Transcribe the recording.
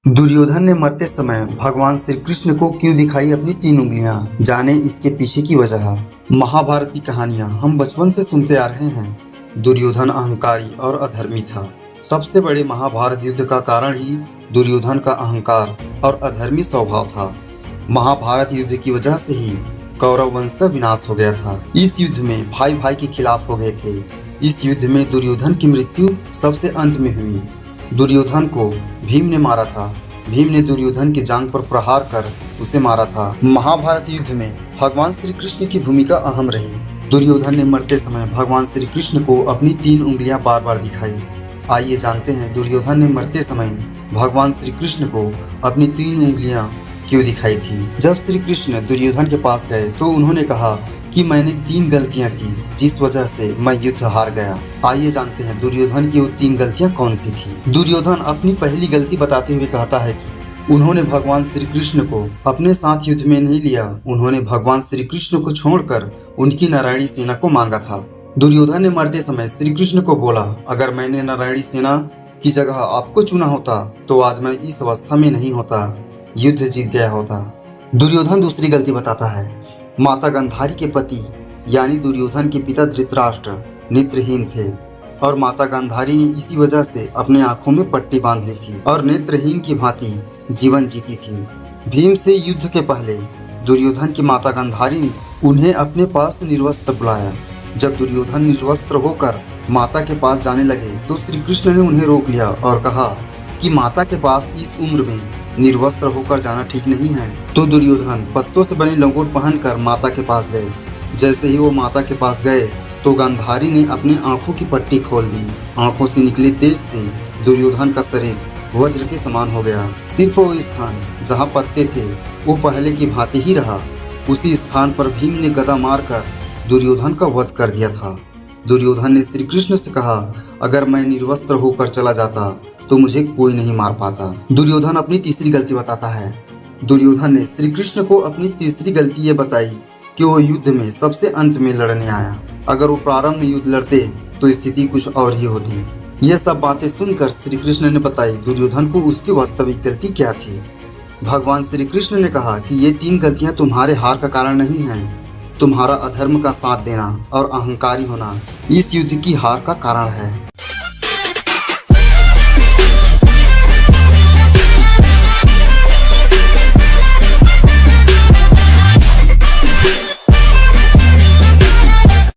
दुर्योधन ने मरते समय भगवान श्री कृष्ण को क्यों दिखाई अपनी 3 उंगलियां? जाने इसके पीछे की वजह। महाभारत की कहानियां हम बचपन से सुनते आ रहे हैं। दुर्योधन अहंकारी और अधर्मी था। सबसे बड़े महाभारत युद्ध का कारण ही दुर्योधन का अहंकार और अधर्मी स्वभाव था। महाभारत युद्ध की वजह से ही कौरव वंश का विनाश हो गया था। इस युद्ध में भाई भाई के खिलाफ हो गए थे। इस युद्ध में दुर्योधन की मृत्यु सबसे अंत में हुई। दुर्योधन को भीम ने मारा था। भीम ने दुर्योधन की जांघ पर प्रहार कर उसे मारा था। महाभारत युद्ध में भगवान श्री कृष्ण की भूमिका अहम रही। दुर्योधन ने मरते समय भगवान श्री कृष्ण को अपनी 3 उंगलियां बार बार दिखाई। आइए जानते हैं दुर्योधन ने मरते समय भगवान श्री कृष्ण को अपनी 3 उंगलियां क्यों दिखाई थी। जब श्री कृष्ण दुर्योधन के पास गए तो उन्होंने कहा कि मैंने 3 गलतियां की जिस वजह से मैं युद्ध हार गया। आइए जानते हैं दुर्योधन की वो 3 गलतियां कौन सी थी। दुर्योधन अपनी पहली गलती बताते हुए कहता है कि उन्होंने भगवान श्री कृष्ण को अपने साथ युद्ध में नहीं लिया। उन्होंने भगवान श्री कृष्ण को छोड़कर उनकी नारायणी सेना को मांगा था। दुर्योधन ने मरते समय श्री कृष्ण को बोला, अगर मैंने नारायणी सेना की जगह आपको चुना होता तो आज मैं इस अवस्था में नहीं होता, युद्ध जीत गया होता। दुर्योधन दूसरी गलती बताता है। माता गांधारी के पति यानी दुर्योधन के पिता धृतराष्ट्र नेत्रहीन थे और माता गांधारी ने इसी वजह से अपने आंखों में पट्टी बांध ली थी और नेत्रहीन की भांति जीवन जीती थी। भीम से युद्ध के पहले दुर्योधन की माता गांधारी ने उन्हें अपने पास निर्वस्त्र बुलाया। जब दुर्योधन निर्वस्त्र होकर माता के पास जाने लगे तो श्री कृष्ण ने उन्हें रोक लिया और कहा कि माता के पास इस उम्र में निर्वस्त्र होकर जाना ठीक नहीं है। तो दुर्योधन पत्तों से बनी लंगोट पहनकर माता के पास गए। जैसे ही वो माता के पास गए तो गांधारी ने अपने आंखों की पट्टी खोल दी। आंखों से निकले तेज से दुर्योधन का शरीर वज्र के समान हो गया। सिर्फ वो स्थान जहाँ पत्ते थे वो पहले की भांति ही रहा। उसी स्थान पर भीम ने गदा मारकर दुर्योधन का वध कर दिया था। दुर्योधन ने श्री कृष्ण से कहा, अगर मैं निर्वस्त्र होकर चला जाता तो मुझे कोई नहीं मार पाता। दुर्योधन अपनी तीसरी गलती बताता है। दुर्योधन ने श्री कृष्ण को अपनी तीसरी गलती ये बताई कि वो युद्ध में सबसे अंत में लड़ने आया। अगर वो प्रारंभ में युद्ध लड़ते तो स्थिति कुछ और ही होती। ये सब बातें सुनकर श्री कृष्ण ने बताई दुर्योधन को उसकी वास्तविक गलती क्या थी। भगवान श्री कृष्ण ने कहा कि ये 3 गलतियां तुम्हारे हार का कारण नहीं है। तुम्हारा अधर्म का साथ देना और अहंकारी होना इस युद्ध की हार का कारण है।